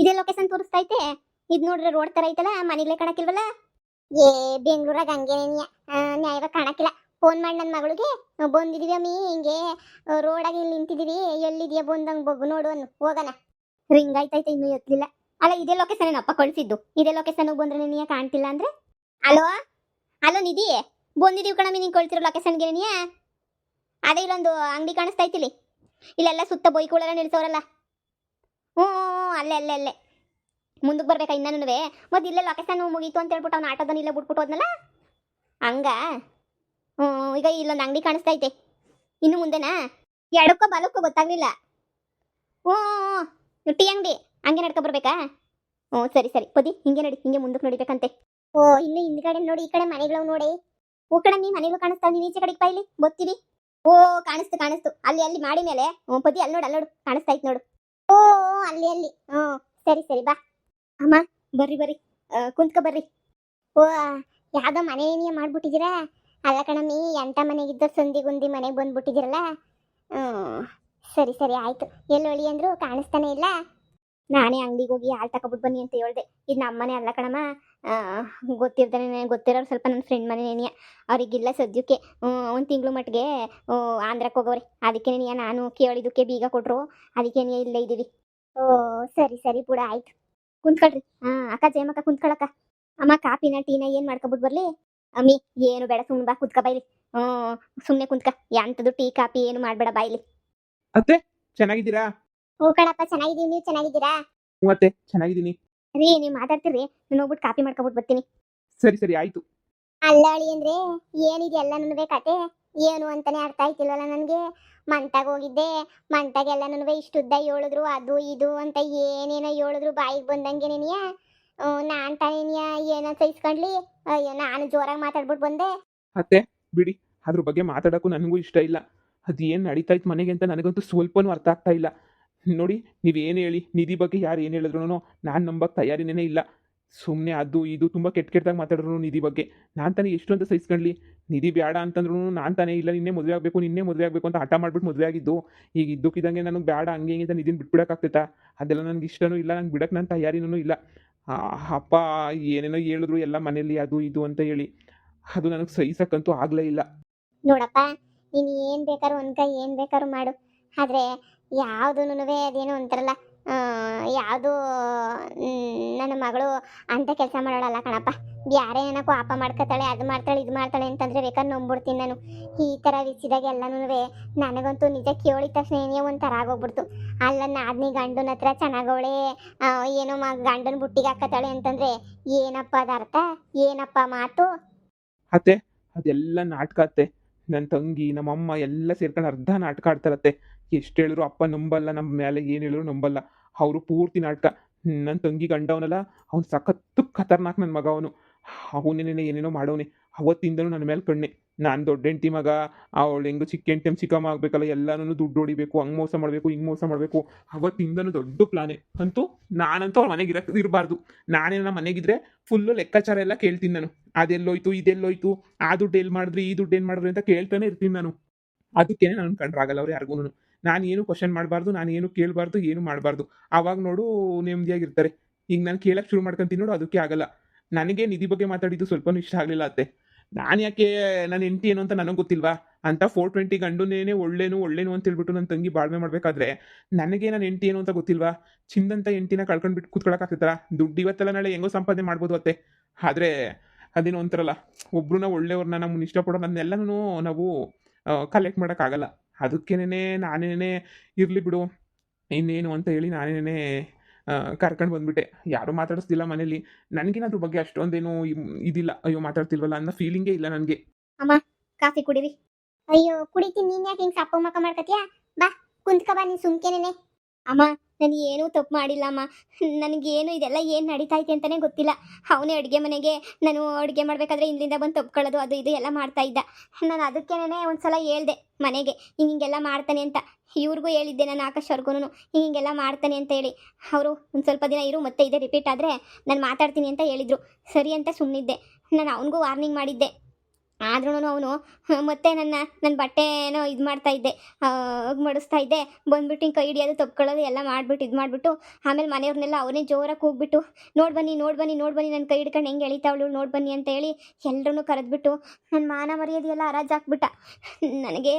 ಇದೇ ಲೊಕೇಶನ್ ತೋರಿಸ್ತೈತೆ. ಇದು ನೋಡ್ರೆ ರೋಡ್ ತರ ಐತಲ್ಲ, ಮನೆಗಳೇ ಕಾಣಕ್ಕಿಲ್ವಲ್ಲ. ಏ ಬೆಂಗಳೂರಾಗ ಹಂಗೇನೇನಿಯ ನ್ಯಾಯವಾಗಿ ಕಾಣಕ್ಕಿಲ್ಲ. ಫೋನ್ ಮಾಡಿ ನನ್ನ ಮಗಳಿಗೆ ಬಂದಿದೀವಿ ಅಮ್ಮಿ, ಹಿಂಗೆ ರೋಡಾಗಿ ಇಲ್ಲಿ ನಿಂತಿದೀವಿ, ಎಲ್ಲಿದೆಯಾ ಬಂದಂಗೆ ಬಗ್ಗು ನೋಡು ಅನ್ನು ಹೋಗೋಣ. ರಿಂಗ್ ಆಯ್ತೈತೆ, ಇನ್ನೂ ಎತ್ತಲಿಲ್ಲ. ಅಲ್ಲ ಇದೇ ಲೊಕೇಶನ್ ಏನಪ್ಪ ಕಳಿಸಿದ್ದು? ಇದೇ ಲೊಕೇಶನ್ ಬಂದ್ರೆ ನೀ ಕಾಣ್ತಿಲ್ಲ ಅಂದ್ರೆ? ಅಲೋ ಅಲೋ ನಿಧಿ, ಬಂದಿದೀವಿ ಕಣಮ್ಮಿ, ನೀನು ಕಳ್ಸಿರೋ ಲೊಕೇಶನ್ಗೆ ನೀ. ಅದೇ ಇಲ್ಲೊಂದು ಅಂಗಡಿ ಕಾಣಿಸ್ತೈತಿಲಿ, ಇಲ್ಲೆಲ್ಲ ಸುತ್ತ ಬೈಕುಗಳೆಲ್ಲ ನಿಲ್ಸೋರಲ್ಲ. ಹ್ಞೂ ಅಲ್ಲೇ ಅಲ್ಲೇ ಅಲ್ಲೇ ಮುಂದಕ್ಕೆ ಬರ್ಬೇಕಾ ಇನ್ನೂ? ಮತ್ತೆ ಇಲ್ಲೇ ಲೊಕೇಶನ್ ಮುಗೀತು ಅಂತ ಹೇಳ್ಬಿಟ್ಟು ಅವ್ನು ಆಟೋದನ್ನ ಇಲ್ಲೇ ಬಿಟ್ಬಿಟ್ಟು ಹೋದ್ನಲ್ಲ ಹಂಗ. ಹ್ಞೂ ಈಗ ಇಲ್ಲೊಂದು ಅಂಗಡಿ ಕಾಣಿಸ್ತೈತೆ, ಇನ್ನು ಮುಂದೆನಾ? ಎಡಕ್ಕೋ ಬಲಕ್ಕೋ ಗೊತ್ತಾಗ್ಲಿಲ್ಲ. ಹ್ಞೂ ಟೀ ಅಂಗಡಿ, ಹಂಗೆ ನಡ್ಕೊ ಬರ್ಬೇಕಾ? ಹ್ಞೂ ಸರಿ ಸರಿ ಪದಿ, ಹಿಂಗೆ ನಡಿ, ಹಿಂಗೆ ಮುಂದಕ್ಕೆ ನಡಿಬೇಕಂತೆ. ಓ ಇನ್ನು ಹಿಂದ್ಗಡೆ ನೋಡಿ, ಈ ಕಡೆ ಮನೆಗಳು ನೋಡಿ. ಓ ಕಡೆ ನೀ ಮನೆಗಳು ಕಾಣಿಸ್ತಾವ, ನೀನು ಈಚೆ ಕಡೆಗೆ ಪಾಯಿಲಿ ಬತ್ತೀವಿ. ಓ ಕಾಣಿಸ್ತು ಕಾಣಿಸ್ತು, ಅಲ್ಲಿ ಅಲ್ಲಿ ಮಾಡಿ ಮೇಲೆ. ಹ್ಞೂ ಪದಿ ಅಲ್ಲಿ ನೋಡು, ಅಲ್ಲಿ ನೋಡು ಕಾಣಿಸ್ತಾಯ್ತು ನೋಡು. ಓ ಅಲ್ಲಿ ಅಲ್ಲಿ, ಹ್ಞೂ ಸರಿ ಸರಿ ಬಾ ಅಮ್ಮ, ಬರ್ರಿ ಬರ್ರಿ, ಕುಂತ್ಕೊ ಬರ್ರಿ. ಓ ಯಾವ್ದೋ ಮನೆ ಏನಿಯ ಮಾಡ್ಬಿಟ್ಟಿದ್ದೀರಾ? ಅಲ್ಲ ಕಣಮ್ಮಿ, ಎಂಟ ಮನೆಗಿದ್ದ ಸಂಧಿ ಗುಂದಿ ಮನೆಗೆ ಬಂದ್ಬಿಟ್ಟಿದ್ದೀರಲ್ಲ. ಹ್ಞೂ ಸರಿ ಸರಿ ಆಯ್ತು. ಎಲ್ಲಿ ಒಳಿ ಅಂದ್ರು ಕಾಣಿಸ್ತಾನೆ ಇಲ್ಲ. ನಾನೇ ಅಂಗಡಿಗೆ ಹೋಗಿ ಹಾಲು ತಗೊಬಿಟ್ಟು ಬನ್ನಿ ಅಂತ ಹೇಳ್ದೆ. ಇದು ನಮ್ಮ ಮನೆ ಅಲ್ಲ ಕಣಮ್ಮ, ಗೊತ್ತಿರ್ತಾನೆ, ಗೊತ್ತಿರೋರು ಸ್ವಲ್ಪ ನನ್ನ ಫ್ರೆಂಡ್ ಮನೆನೇನಿಯ. ಅವ್ರಿಗಿಲ್ಲ ಸದ್ಯಕ್ಕೆ ಒಂದು ತಿಂಗಳು ಮಟ್ಟಿಗೆ ಆಂಧ್ರಕ್ಕೆ ಹೋಗೋರಿ. ಅದಕ್ಕೆ ನಾನು ಕೇಳಿದ್ದಕ್ಕೆ ಬೀಗ ಕೊಟ್ಟರು, ಅದಕ್ಕೆ ಇಲ್ಲೇ ಇದ್ದೀವಿ. ಓ ಸರಿ ಸರಿ ಬಿಡ ಆಯ್ತು, ಕುಂತ್ಕೊಳ್ರಿ. ಅಕ್ಕ ಜಯಮಕ್ಕ ಕುಂತ್ಕೊಳಕ್ಕ. ಅಮ್ಮ ಕಾಪಿನ ಟೀನ ಏನು ಮಾಡ್ಕೊಬಿಟ್ಟು ಬರಲಿ? ಅಮ್ಮಿ ಏನು ಬೇಡ, ಸುಮ್ಮನೆ ಬಾ ಕುತ್ಕ ಬಾಯ್ಲಿ. ಸುಮ್ಮನೆ ಕುಂತ್ಕ, ಎಂಥದ್ದು ಟೀ ಕಾಪಿ ಏನು ಮಾಡಬೇಡ ಬಾಯ್ಲಿ. ಅತ್ತೆ ಚೆನ್ನಾಗಿದ್ದೀರಾ? ಹ್ಞೂ ಕಣಪ್ಪ ಚೆನ್ನಾಗಿದ್ದೀವಿ, ನೀವು ಚೆನ್ನಾಗಿದ್ದೀರಾ? ಹ್ಞೂ ಅತ್ತೆ ಚೆನ್ನಾಗಿದ್ದೀನಿ. ರೀ ನೀವು ಮಾತಾಡ್ತೀರಿ, ನಾನು ಹೋಗ್ಬಿಟ್ಟು ಕಾಪಿ ಮಾಡ್ಕೊಬಿಟ್ಟು ಬರ್ತೀನಿ. ಸರಿ ಸರಿ ಆಯ್ತು. ಅಲ್ಲಾಳಿ ಅಂದ್ರೆ ಏನಿದೆ ಎಲ್ಲ ನನಗೆ ಕತೆ ಏನು ಅಂತಾನೆ ಅರ್ಥ ಆಯ್ತಿಲ್ವಲ್ಲ ನನಗೆ. ಮಂಟಾಗ ಹೋಗಿದ್ದೆ, ಮಂಟಾಗೆಲ್ಲ ನನಗೆ ಇಷ್ಟುದ್ದ ಹೇಳಿದ್ರು, ಅದು ಇದು ಅಂತ ಏನೇನೋ ಹೇಳಿದ್ರು ಬಾಯಿಗೆ ಬಂದಂಗೆ ನೆನಿಯ. ನಾನು ತಾನೇನಿಯ ಏನೋ ಸಹಿಸ್ಕೊಂಡ್ಲಿ. ಅಯ್ಯೋ ನಾನು ಜೋರಾಗಿ ಮಾತಾಡ್ಬಿಟ್ಟು ಬಂದೆ. ಅತ್ತೆ ಬಿಡಿ, ಅದ್ರ ಬಗ್ಗೆ ಮಾತಾಡೋಕ್ಕೂ ನನಗೂ ಇಷ್ಟ ಇಲ್ಲ. ಅದು ಏನು ನಡೀತಾ ಇತ್ತು ಮನೆಗೆ ಅಂತ ನನಗಂತೂ ಸ್ವಲ್ಪನೂ ಅರ್ಥ ಆಗ್ತಾ ಇಲ್ಲ. ನೋಡಿ ನೀವೇನು ಹೇಳಿ, ನಿಧಿ ಬಗ್ಗೆ ಯಾರು ಏನು ಹೇಳಿದ್ರು ನಾನು ನಂಬಕ್ಕೆ ತಯಾರಿನೇ ಇಲ್ಲ. ಸುಮ್ಮನೆ ಅದು ಇದು ತುಂಬ ಕೆಟ್ಟದಾಗಿ ಮಾತಾಡಿದ್ರು ನಿಧಿ ಬಗ್ಗೆ. ನಾನು ತಾನೇ ಎಷ್ಟು ಅಂತ ಸಹಿಸ್ಕೊಂಡ್ಲಿ. ನಿಧಿ ಬೇಡ ಅಂತಂದ್ರೂ ನಾನು ತಾನೇ ಇಲ್ಲ ನಿನ್ನೆ ಮದುವೆ ಆಗಬೇಕು, ನಿನ್ನೆ ಮದುವೆ ಆಗಬೇಕು ಅಂತ ಹಠ ಮಾಡ್ಬಿಟ್ಟು ಮದುವೆ ಆಗಿದ್ದು. ಈಗ ಇದ್ದಕ್ಕಿದ್ದಂಗೆ ನನಗೆ ಬೇಡ ಹಂಗೆ ಹಿಂಗೆ ಅಂತ ನಿಧಿನ ಬಿಟ್ಬಿಡೋಕ್ಕಾಗ್ತೈತಾ? ಅದೆಲ್ಲ ನನಗೆ ಇಷ್ಟನೂ ಇಲ್ಲ, ನಂಗೆ ಬಿಡೋಕ್ಕೆ ನಾನು ತಯಾರಿನೂ ಇಲ್ಲ. ಅಪ್ಪ ಏನೇನೋ ಹೇಳಿದ್ರು ಎಲ್ಲ ಮನೇಲಿ ಅದು ಇದು ಅಂತ ಹೇಳಿ, ಅದು ನನಗೆ ಸಹಿಸಕ್ಕಂತೂ ಆಗಲೇ ಇಲ್ಲ. ನೋಡಪ್ಪ, ನೀನು ಏನು ಬೇಕಾದ್ರೂ ಅನ್ಕ, ಏನು ಬೇಕಾದ್ರೂ ಮಾಡು, ಆದರೆ ಯಾವುದು ಅದೇನೋ ಅಂತಾರಲ್ಲ, ಯಾವುದು ನನ್ನ ಮಗಳು ಅಂತ ಕೆಲಸ ಮಾಡೋಳಲ್ಲ ಕಣಪ್ಪ. ಬ್ಯಾರೆ ಏನೋ ಪಾಪ ಮಾಡ್ಕೊತಾಳೆ, ಅದು ಮಾಡ್ತಾಳೆ ಇದು ಮಾಡ್ತಾಳೆ ಅಂತಂದರೆ ಬೇಕಾದ್ರೆ ನಂಬಿಡ್ತೀನಿ ನಾನು. ಈ ಥರ ವಿಸಿದಾಗ ಎಲ್ಲನೂ ನನಗಂತೂ ನಿಜ ಕೇಳಿದ ತಕ್ಷಣ ಏನೇ ಒಂಥರ ಆಗೋಗ್ಬಿಡ್ತು. ಅಲ್ಲ ನಾದ್ನಿ ಗಂಡನ ಹತ್ರ ಚೆನ್ನಾಗವಳೆ, ಏನೋ ಗಂಡನ ಬುಟ್ಟಿಗೆ ಹಾಕತಾಳೆ ಅಂತಂದರೆ ಏನಪ್ಪ ಅದ ಅರ್ಥ, ಏನಪ್ಪ ಮಾತು? ಅತ್ತೆ ಅದೆಲ್ಲ ನಾಟಕ ಅತ್ತೆ. ನನ್ನ ತಂಗಿ ನಮ್ಮಮ್ಮ ಎಲ್ಲ ಸೇರ್ಕೊಂಡು ಅರ್ಧ ನಾಟಕ ಆಡ್ತಾರತ್ತೆ. ಎಷ್ಟು ಹೇಳಿದ್ರು ಅಪ್ಪ ನಂಬಲ್ಲ, ನಮ್ಮ ಮೇಲೆ ಏನು ಹೇಳಿದ್ರು ನಂಬಲ್ಲ. ಅವರು ಪೂರ್ತಿ ನಾಟಕ. ನನ್ನ ತಂಗಿ ಗಂಡವನಲ್ಲ, ಅವ್ನು ಸಖತ್ತು ಖತರ್ನಾಕ್ ನನ್ನ ಮಗ. ಅವನೇನೇ ಏನೇನೋ ಮಾಡೋನೆ. ಅವತ್ತಿಂದನೂ ನನ್ನ ಮೇಲೆ ಕಣ್ಣೆ. ನಾನು ದೊಡ್ಡ ಹೆಂಡತಿ ಮಗ, ಅವಳು ಹೆಂಗೆ ಚಿಕ್ಕ ಹೆಂಡತಿ ಚಿಕ್ಕಮ್ಮ ಆಗಬೇಕಲ್ಲ, ಎಲ್ಲನೂ ದುಡ್ಡು ಹೊಡಿಬೇಕು, ಹಂಗೆ ಮೋಸ ಮಾಡಬೇಕು ಹಿಂಗೆ ಮೋಸ ಮಾಡಬೇಕು. ಅವತ್ತಿಂದನೂ ದೊಡ್ಡ ಪ್ಲಾನೆ. ಅಂತೂ ನಾನಂತೂ ಅವ್ರ ಮನೆಗೆ ಇರಬಾರ್ದು. ನಾನೇನ ಮನೆಗಿದ್ರೆ ಫುಲ್ಲು ಲೆಕ್ಕಾಚಾರ ಎಲ್ಲ ಕೇಳ್ತೀನಿ ನಾನು. ಅದೆಲ್ಲೋಯ್ತು ಇದೆಲ್ಲೋಯ್ತು, ಆ ದುಡ್ಡು ಎಲ್ಲಿ ಮಾಡಿದ್ರಿ ಈ ದುಡ್ಡು ಏನು ಮಾಡಿದ್ರಿ ಅಂತ ಕೇಳ್ತಾನೆ ಇರ್ತೀನಿ ನಾನು. ಅದಕ್ಕೇ ನಾನು ಕಂಡ್ರಾಗಲ್ಲ ಅವ್ರು ಯಾರಿಗೂ. ನಾನು ಏನು ಕ್ವಶನ್ ಮಾಡಬಾರ್ದು, ನಾನು ಏನು ಕೇಳಬಾರ್ದು, ಏನು ಮಾಡಬಾರ್ದು. ಆವಾಗ ನೋಡು ನೆಮ್ಮದಿಯಾಗಿರ್ತಾರೆ. ಈಗ ನಾನು ಕೇಳಕ್ಕೆ ಶುರು ಮಾಡ್ಕೊಂತೀನಿ ನೋಡು, ಅದಕ್ಕೆ ಆಗಲ್ಲ. ನನಗೆ ನಿಧಿ ಬಗ್ಗೆ ಮಾತಾಡಿದ್ದು ಸ್ವಲ್ಪನೂ ಇಷ್ಟ ಆಗಲಿಲ್ಲ ಅತ್ತೆ. ನಾನು ಯಾಕೆ ನನ್ನ ಹೆಂಡತಿ ಏನು ಅಂತ ನನಗೆ ಗೊತ್ತಿಲ್ವಾ ಅಂತ 420 ಗಂಡುನೇನೆ ಒಳ್ಳೇನು ಅಂತ ಹೇಳ್ಬಿಟ್ಟು ನನ್ನ ತಂಗಿ ಬಾಳ್ವೆ ಮಾಡಬೇಕಾದ್ರೆ ನನಗೆ ನನ್ನ ಹೆಂಡತಿ ಏನು ಅಂತ ಗೊತ್ತಿಲ್ವಾ? ಚಿಂದಂತ ಹೆಂಡತಿನ ಕಳ್ಕೊಂಡ್ಬಿಟ್ಟು ಕೂತ್ಕೊಳ್ಳೋಕ್ಕಾಗ್ತೈತಲ್ಲ? ದುಡ್ಡು ಇವತ್ತೆಲ್ಲ ನಾಳೆ ಹೆಂಗೋ ಸಂಪಾದನೆ ಮಾಡ್ಬೋದು ಅತ್ತೆ. ಆದರೆ ಅದೇನೋ ಒಂಥರಲ್ಲ, ಒಬ್ರನ್ನ ಒಳ್ಳೆಯವ್ರನ್ನ ನಮ್ಮನ್ನು ಇಷ್ಟಪಡೋ ನನ್ನೆಲ್ಲನೂ ನಾವು ಕಲೆಕ್ಟ್ ಮಾಡೋಕ್ಕಾಗಲ್ಲ. ಅದಕ್ಕೇನೆ ನಾನೇನೇ ಇರಲಿ ಬಿಡು ಇನ್ನೇನು ಅಂತ ಹೇಳಿ ನಾನೇನೇ ಕರ್ಕೊಂಡು ಬಂದ್ಬಿಟ್ಟೆ. ಯಾರೂ ಮಾತಾಡಿಸ್ತಿಲ್ಲ ಮನೇಲಿ. ನನಗೇನಾದ್ರ ಬಗ್ಗೆ ಅಷ್ಟೊಂದೇನು ಇದಿಲ್ಲ, ಅಯ್ಯೋ ಮಾತಾಡ್ತಿಲ್ವಲ್ಲ ಅನ್ನೋ ಫೀಲಿಂಗೇ ಇಲ್ಲ ನನಗೆ. ಅಮ್ಮ ಕಾಫಿ ಕುಡಿರಿ. ಅಯ್ಯೋ ಕುಡಿತೀನಿ, ನೀನ್ ಯಾಕೆ ಹಿಂಗೆ ಸಪ್ಪ ಮಕ್ಕ ಮಾಡ್ಕತಿಯಾ? ಬಾ ಕುಂತ್ಕ ಬಾ, ನೀನು ಸುಮ್ಕೇನೆ. ಅಮ್ಮ ನಾನು ಏನೂ ತಪ್ಪು ಮಾಡಿಲ್ಲ ಅಮ್ಮ. ನನಗೇನು ಇದೆಲ್ಲ ಏನು ನಡೀತಾ ಐತೆ ಅಂತಲೇ ಗೊತ್ತಿಲ್ಲ. ಅವನೇ ಅಡುಗೆ ಮನೆಗೆ ನಾನು ಅಡುಗೆ ಮಾಡಬೇಕಾದ್ರೆ ಇಲ್ಲಿಂದ ಬಂದು ತಪ್ಕೊಳ್ಳೋದು ಅದು ಇದು ಎಲ್ಲ ಮಾಡ್ತಾ ಇದ್ದ. ನಾನು ಅದಕ್ಕೇನೆ ಒಂದು ಸಲ ಹೇಳ್ದೆ ಮನೆಗೆ, ಹಿಂಗೆಲ್ಲ ಮಾಡ್ತಾನೆ ಅಂತ. ಇವ್ರಿಗೂ ಹೇಳಿದ್ದೆ ನಾನು, ಆಕಾಶ್ ಅವ್ರಿಗೂ ಹಿಂಗೆಲ್ಲ ಮಾಡ್ತಾನೆ ಅಂತ ಹೇಳಿ. ಅವರು ಒಂದು ಸ್ವಲ್ಪ ದಿನ ಇರು, ಮತ್ತೆ ಇದೇ ರಿಪೀಟ್ ಆದರೆ ನಾನು ಮಾತಾಡ್ತೀನಿ ಅಂತ ಹೇಳಿದರು. ಸರಿ ಅಂತ ಸುಮ್ಮನಿದ್ದೆ. ನಾನು ಅವನಿಗೂ ವಾರ್ನಿಂಗ್ ಮಾಡಿದ್ದೆ, ಆದ್ರೂ ಅವನು ಮತ್ತೆ ನನ್ನ ಬಟ್ಟೆನೋ ಇದು ಮಾಡ್ತಾ ಇದ್ದೆ, ಮಡಿಸ್ತಾ ಇದ್ದೆ, ಬಂದ್ಬಿಟ್ಟು ಹಿಂಗೆ ಕೈ ಹಿಡಿಯೋದು ತಪ್ಕೊಳ್ಳೋದು ಎಲ್ಲ ಮಾಡ್ಬಿಟ್ಟು ಇದು ಮಾಡಿಬಿಟ್ಟು ಆಮೇಲೆ ಮನೆಯವ್ರನ್ನೆಲ್ಲ ಅವನೇ ಜೋರಾಗಿ ಕೂಗ್ಬಿಟ್ಟು ನೋಡಿ ಬನ್ನಿ ನೋಡಿ ಬನ್ನಿ ನೋಡಿ ಬನ್ನಿ ನನ್ನ ಕೈ ಹಿಡ್ಕೊಂಡು ಹೆಂಗೆ ಎಳಿತಾವಳು ನೋಡಿ ಬನ್ನಿ ಅಂತ ಹೇಳಿ ಎಲ್ಲರೂ ಕರೆದ್ಬಿಟ್ಟು ನನ್ನ ಮಾನ ಮರ್ಯಾದೆ ಎಲ್ಲ ಹರಾಜಾಕ್ಬಿಟ್ಟ. ನನಗೆ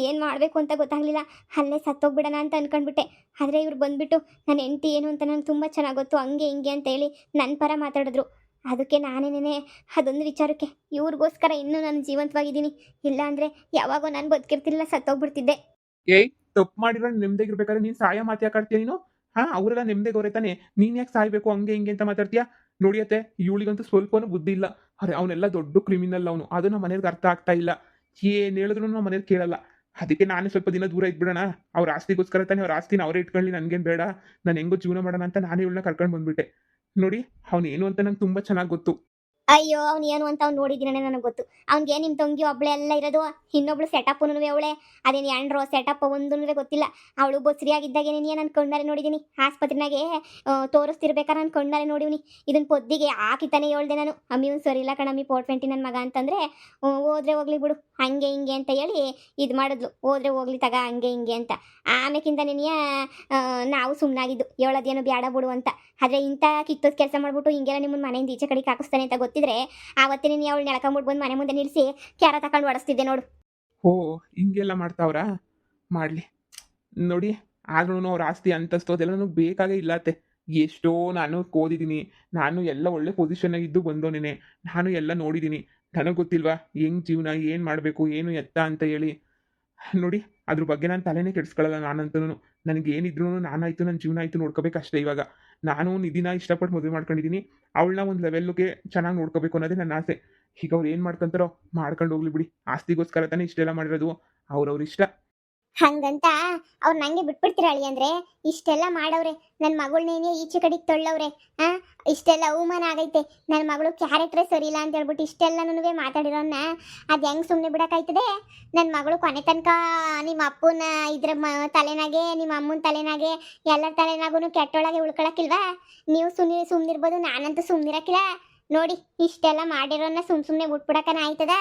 ಏನು ಮಾಡಬೇಕು ಅಂತ ಗೊತ್ತಾಗಲಿಲ್ಲ, ಅಲ್ಲೇ ಸತ್ತೋಗ್ಬಿಡೋಣ ಅಂತ ಅಂದ್ಕೊಂಡ್ಬಿಟ್ಟೆ. ಆದರೆ ಇವ್ರು ಬಂದುಬಿಟ್ಟು ನನ್ನ ಹೆಂಡ್ತಿ ಏನು ಅಂತ ನನಗೆ ತುಂಬ ಚೆನ್ನಾಗಿ ಗೊತ್ತು, ಹಂಗೆ ಹಿಂಗೆ ಅಂತ ಹೇಳಿ ನನ್ನ ಪರ ಮಾತಾಡಿದ್ರು. ಅದಕ್ಕೆ ನಾನೇನೇ ಅದೊಂದು ವಿಚಾರಕ್ಕೆ ಇವ್ರಿಗೋಸ್ಕರ ಇನ್ನೂ ನಾನು ಜೀವಂತವಾಗಿದ್ದೀನಿ, ಇಲ್ಲಾಂದರೆ ಯಾವಾಗೋ ನಾನು ಬದುಕಿರ್ತಿಲ್ಲ, ಸತ್ತೋಗ್ಬಿಡ್ತಿದ್ದೆ. ಏಯ್, ತಪ್ಪು ಮಾಡಿರೋ ನೆಮ್ಮದಿಗಿರ್ಬೇಕಾದ್ರೆ ನೀನು ಸಾಯ ಮಾತು ಯಾಕೆ ಆಡ್ತೀಯ ನೀನು? ಹಾಂ, ಅವರೆಲ್ಲ ನೆಮ್ಮದಿಗೆ ತಾನೆ, ನೀನು ಯಾಕೆ ಸಾಯ್ಬೇಕು ಹಂಗೆ ಹಿಂಗೆ ಅಂತ ಮಾತಾಡ್ತೀಯಾ? ನೋಡಿಯತ್ತೆ, ಇವಳಿಗಂತೂ ಸ್ವಲ್ಪನೂ ಬುದ್ಧಿ ಇಲ್ಲ. ಅರೆ, ಅವನೆಲ್ಲ ದೊಡ್ಡ ಕ್ರಿಮಿನಲ್ ಅವನು, ಅದು ನಮ್ಮ ಮನೆಯವ್ರಿಗೆ ಅರ್ಥ ಆಗ್ತಾ ಇಲ್ಲ. ಏನು ಹೇಳಿದ್ರು ನಮ್ಮ ಮನೇಲಿ ಕೇಳಲ್ಲ. ಅದಕ್ಕೆ ನಾನೇ ಸ್ವಲ್ಪ ದಿನ ದೂರ ಇದ್ಬಿಡೋಣ, ಅವ್ರ ಆಸ್ತಿಗೋಸ್ಕರ ತಾನೆ, ಅವ್ರ ಆಸ್ತಿನ ಅವರೇ ಇಟ್ಕೊಳ್ಳಿ, ನನಗೇನು ಬೇಡ, ನಾನು ಹೆಂಗೋ ಜೀವನ ಮಾಡೋಣ ಅಂತ ನಾನೇ ಇವಳನ್ನ ಕರ್ಕೊಂಡು ಬಂದ್ಬಿಟ್ಟೆ. ನೋಡಿ, ಅವನು ಏನು ಅಂತ ನಂಗೆ ತುಂಬ ಚೆನ್ನಾಗಿ ಗೊತ್ತು. ಅಯ್ಯೋ, ಅವ್ನು ಏನು ಅಂತ ಅವ್ನು ನೋಡಿದ್ದೀನೇ ನನಗೆ ಗೊತ್ತು. ಅವ್ನಿಗೆ ನಿಮ್ಮ ತಂಗಿ ಒಬ್ಬಳೆ ಎಲ್ಲ ಇರೋದು, ಇನ್ನೊಬ್ಳು ಸೆಟಪ್ಪನು ಅವಳೆ, ಅದೇನು ಎಂಡ್ರೋ ಸೆಟಪ್ ಒಂದೂ ಗೊತ್ತಿಲ್ಲ. ಅವಳು ಬೊಸ್ರಿಯಾಗಿದ್ದಾಗೆ ನೀನು ನನ್ನ ಕಣ್ಣಾರೆ ನೋಡಿದ್ದೀನಿ, ಆಸ್ಪತ್ರೆನಾಗೆ ತೋರಿಸ್ತಿರ್ಬೇಕಾರೆ ನನ್ನ ಕಣ್ಣಾರೆ ನೋಡಿವ್ನಿ. ಇದನ್ನ ಪೊದ್ದಿಗೆ ಹಾಕಿತಾನೆ ಹೇಳ್ದೆ ನಾನು, ಅಮ್ಮಿ ಒಂದು ಸರಿ ಇಲ್ಲ ಕಣಮ್ಮಿ, 420 ನನ್ನ ಮಗ ಅಂತಂದರೆ ಹೋದ್ರೆ ಹೋಗ್ಲಿ ಬಿಡು ಹಂಗೆ ಹಿಂಗೆ ಅಂತ ಹೇಳಿ ಇದು ಮಾಡಿದ್ಲು, ಹೋದ್ರೆ ಹೋಗ್ಲಿ ತಗ ಹಂಗೆ ಹಿಂಗೆ ಅಂತ. ಆಮೇಕಿಂತ ನೀನಿಯ ನಾವು ಸುಮ್ಮನಾಗಿದ್ದು, ಹೇಳೋದೇನು ಬ್ಯಾಡ ಬಿಡು ಅಂತ. ಆದರೆ ಇಂಥ ಕಿತ್ತೋದು ಕೆಲಸ ಮಾಡಿಬಿಟ್ಟು ಹಿಂಗೆಲ್ಲ ನಿಮ್ಮನ್ನ ಮನೆಯಿಂದ ಈಚೆ ಕಡೆಗೆ ಹಾಕಿಸ್ತಾನೆ ಅಂತ ಗೊತ್ತಿದ್ರೆ ಆವತ್ತೇ ನೀನು ಅವಳು ನೆಳ್ಕೊಂಬಿಟ್ಟು ಬಂದು ಮನೆ ಮುಂದೆ ನಿಲ್ಲಿಸಿ ಕ್ಯಾರ ತಗೊಂಡು ಓಡಿಸ್ತಿದ್ದೆ ನೋಡು. ಓ, ಹಿಂಗೆಲ್ಲ ಮಾಡ್ತಾವ್ರಾ? ಮಾಡಲಿ ನೋಡಿ. ಆದ್ರೂ ಅವ್ರ ಆಸ್ತಿ ಅಂತಸ್ತು ಅದೆಲ್ಲ ನನಗೆ ಬೇಕಾಗೇ ಇಲ್ಲತ್ತೆ. ಎಷ್ಟೋ ನಾನು ಓದಿದ್ದೀನಿ, ನಾನು ಎಲ್ಲ ಒಳ್ಳೆ ಪೊಸಿಷನ್ನಾಗಿದ್ದು ಬಂದೋನೇನೆ, ನಾನು ಎಲ್ಲ ನೋಡಿದ್ದೀನಿ. ನನಗೆ ಗೊತ್ತಿಲ್ವಾ ಹೆಂಗೆ ಜೀವನ, ಏನು ಮಾಡಬೇಕು, ಏನು ಎತ್ತ ಅಂತ ಹೇಳಿ. ನೋಡಿ, ಅದ್ರ ಬಗ್ಗೆ ನಾನು ತಲೆನೇ ಕೆಡಿಸ್ಕೊಳ್ಳಲ್ಲ ನಾನಂತೂ. ನನಗೇನಿದ್ರು ನಾನಾಯ್ತು, ನನ್ನ ಜೀವನ ಆಯಿತು ನೋಡ್ಕೋಬೇಕಷ್ಟೇ. ಇವಾಗ ನಾನು ನಿಧಿನ ಇಷ್ಟಪಟ್ಟು ಮದುವೆ ಮಾಡ್ಕೊಂಡಿದ್ದೀನಿ, ಅವಳನ್ನ ಒಂದು ಲೆವೆಲ್ಗೆ ಚೆನ್ನಾಗಿ ನೋಡ್ಕೋಬೇಕು ಅನ್ನೋದೇ ನನ್ನ ಆಸೆ. ಈಗ ಅವ್ರು ಏನು ಮಾಡ್ಕೊಂತಾರೋ ಮಾಡ್ಕೊಂಡು ಹೋಗ್ಲಿ ಬಿಡಿ, ಆಸ್ತಿಗೋಸ್ಕರ ತಾನೇ ಇಷ್ಟೆಲ್ಲ ಮಾಡಿರೋದು, ಅವ್ರವ್ರ ಇಷ್ಟ. ಹಂಗಂತ ಅವ್ರು ನಂಗೆ ಬಿಟ್ಬಿಡ್ತೀರ ಅಳಿ ಅಂದ್ರೆ? ಇಷ್ಟೆಲ್ಲ ಮಾಡವ್ರೆ, ನನ್ನ ಮಗಳನ್ನೇನೆ ಈಚೆ ಕಡೆಗೆ ತೊಳ್ಳವ್ರೆ. ಇಷ್ಟೆಲ್ಲ ಅವಮಾನ ಆಗೈತೆ, ನನ್ನ ಮಗಳು ಕ್ಯಾರೆಕ್ಟ್ರೇ ಸರಿ ಇಲ್ಲ ಅಂತ ಹೇಳ್ಬಿಟ್ಟು ಇಷ್ಟೆಲ್ಲನೂ ಮಾತಾಡಿರೋನ್ನ ಅದು ಹೆಂಗೆ ಸುಮ್ಮನೆ ಬಿಡೋಕ್ಕಾಯ್ತದೆ? ನನ್ನ ಮಗಳು ಕೊನೆ ತನಕ ನಿಮ್ಮ ಅಪ್ಪನ ಇದ್ರ ತಲೆನಾಗೆ, ನಿಮ್ಮ ಅಮ್ಮನ ತಲೆನಾಗೆ, ಎಲ್ಲರ ತಲೆನಾಗೂ ಕೆಟ್ಟೊಳಗೆ ಉಳ್ಕೊಳಕ್ಕಿಲ್ವಾ? ನೀವು ಸುಮ್ಮನಿರ್ಬೋದು, ನಾನಂತೂ ಸುಮ್ಮನಿರಕ್ಕಿಲ್ಲ. ನೋಡಿ, ಇಷ್ಟೆಲ್ಲ ಮಾಡಿರೋನ್ನ ಸುಮ್ಮನೆ ಬಿಟ್ಬಿಡಕನ ಆಯ್ತದ?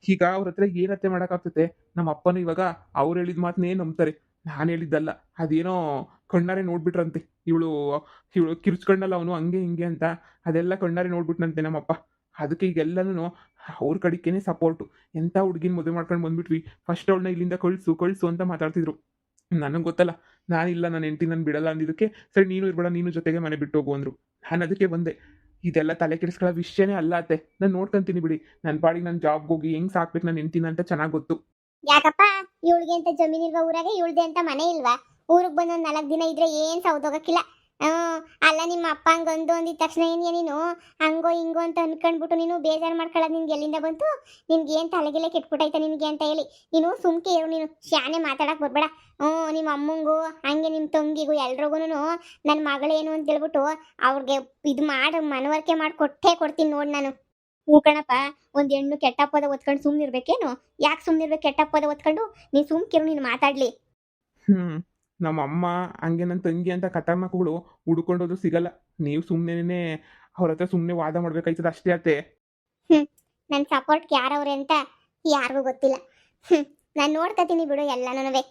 ಈಗ ಅವ್ರ ಹತ್ರ ಏನತ್ತೆ ಮಾಡೋಕ್ಕಾಗ್ತದೆ? ನಮ್ಮ ಅಪ್ಪನೂ ಇವಾಗ ಅವ್ರು ಹೇಳಿದ ಮಾತನ್ನೇ ನಂಬ್ತಾರೆ, ನಾನು ಹೇಳಿದ್ದಲ್ಲ. ಅದೇನೋ ಕಣ್ಣಾರೆ ನೋಡ್ಬಿಟ್ರಂತೆ, ಇವಳು ಇವಳು ಕಿರ್ಚ್ಕೊಂಡಲ್ಲ ಅವನು ಹಂಗೆ ಹಿಂಗೆ ಅಂತ, ಅದೆಲ್ಲ ಕಣ್ಣಾರೆ ನೋಡ್ಬಿಟ್ನಂತೆ ನಮ್ಮಪ್ಪ. ಅದಕ್ಕೆ ಈಗೆಲ್ಲನೂ ಅವ್ರ ಕಡೆಗೇನೆ ಸಪೋರ್ಟು. ಎಂಥ ಹುಡುಗಿನ ಮದುವೆ ಮಾಡ್ಕೊಂಡು ಬಂದ್ಬಿಟ್ವಿ, ಫಸ್ಟ್ ಅವಳನ್ನ ಇಲ್ಲಿಂದ ಕಳಿಸು ಕಳಿಸು ಅಂತ ಮಾತಾಡ್ತಿದ್ರು. ನನಗೆ ಗೊತ್ತಲ್ಲ, ನಾನಿಲ್ಲ, ನನ್ನ ಹೆಂಡತಿ ನಾನು ಬಿಡಲ್ಲ ಅಂದಿದ್ದಕ್ಕೆ ಸರಿ ನೀನು ಇರ್ಬೇಡ, ನೀನು ಜೊತೆಗೆ ಮನೆ ಬಿಟ್ಟು ಹೋಗು ಅಂದರು. ನಾನು ಅದಕ್ಕೆ ಬಂದೆ. ಇದೆಲ್ಲ ತಲೆ ಕೆಡಿಸ್ಕೊಳ್ಳೋ ವಿಷಯನೇ ಅಲ್ಲ ಅತ್ತೆ, ನಾನು ನೋಡ್ಕೊಂತೀನಿ ಬಿಡಿ. ನನ್ನ ಪಾಡಿಗೆ ನಾನು ಜಾಬ್ಗೆ ಹೋಗಿ ಹೆಂಗೆ ಸಾಕ್ಬೇಕು ನಾನು ಹೆಂಡ್ತಿನ ಅಂತ ಚೆನ್ನಾಗಿ ಗೊತ್ತು. ಯಾಕಪ್ಪ, ಇವಳಿಗೆ ಅಂತ ಜಮೀನ್ ಇಲ್ವಾ ಊರಾಗೆ? ಇವಳ್ದೆ ಅಂತ ಮನೆ ಇಲ್ವಾ? ಊರಿಗೆ ಬಂದು ಒಂದು 4 ದಿನ ಇದ್ರೆ ಏನು ಸೌದೋಗಕ್ಕಿಲ್ಲ. ಅಲ್ಲ, ನಿಮ್ಮ ಅಪ್ಪ ಹಂಗೊಂದು ಅಂದಿದ ತಕ್ಷಣ ಏನಿಯ ನೀನು ಹಂಗೋ ಹಿಂಗೋ ಅಂತ ಅನ್ಕೊಂಡ್ಬಿಟ್ಟು ನೀನು ಬೇಜಾರು ಮಾಡ್ಕೊಳ್ಳೋದು ನಿನ್ಗೆ ಎಲ್ಲಿಂದ ಬಂತು? ನಿನ್ಗೆ ಏನು ತಲೆಗೆಲ್ಲ ಕೆಟ್ಬಿಟ್ಟೈತೆ ನಿನಗೆ ಅಂತ ಹೇಳಿ ನೀನು ಸುಮ್ಕೆ ಇರು, ನೀನು ಶಾನೆ ಮಾತಾಡಕ್ಕೆ ಬರ್ಬೇಡ. ನಿಮ್ಮ ಅಮ್ಮಂಗೂ ಹಂಗೆ ನಿಮ್ಮ ತಂಗಿಗೂ ಎಲ್ರಿಗೂ ನನ್ನ ಮಗಳೇನು ಅಂತ ಹೇಳ್ಬಿಟ್ಟು ಅವ್ರಿಗೆ ಇದು ಮಾಡಿ ಮನವರಿಕೆ ಮಾಡಿ ಕೊಡ್ತೀನಿ ನೋಡಿ ನಾನು. ಹ್ಞೂ ಕಣಪ್ಪ, ಒಂದು ಹೆಣ್ಣು ಕೆಟ್ಟಪ್ಪದ ಒತ್ಕೊಂಡು ಸುಮ್ಮನಿರ್ಬೇಕೇನು? ಯಾಕೆ ಸುಮ್ಮನಿರ್ಬೇಕು ಕೆಟ್ಟಪ್ಪದ ಒತ್ಕೊಂಡು? ನೀನು ಸುಮ್ಕಿರು, ನೀನು ಮಾತಾಡಲಿ. ನಮ್ಮ ಅಮ್ಮ ಹಂಗೆ ನನ್ನ ತಂಗಿ ಅಂತ ಖತರ್ನಾಕ್ಗಳು ಹುಡ್ಕೊಂಡೋದು ಸಿಗಲ್ಲ. ನೀವು ಸುಮ್ಮನೆ ಅವ್ರ ಹತ್ರ ಸುಮ್ಮನೆ ವಾದ ಮಾಡ್ಬೇಕಾಯ್ತದ ಅಷ್ಟೇ ಅತ್ತೆ. ನನ್ನ ಸಪೋರ್ಟ್ಗೆ ಯಾರವ್ರೆ ಅಂತ ಯಾರಿಗೂ ಗೊತ್ತಿಲ್ಲ. ನಾನು ನೋಡ್ಕೊತೀನಿ ಬಿಡು ಎಲ್ಲನೂ.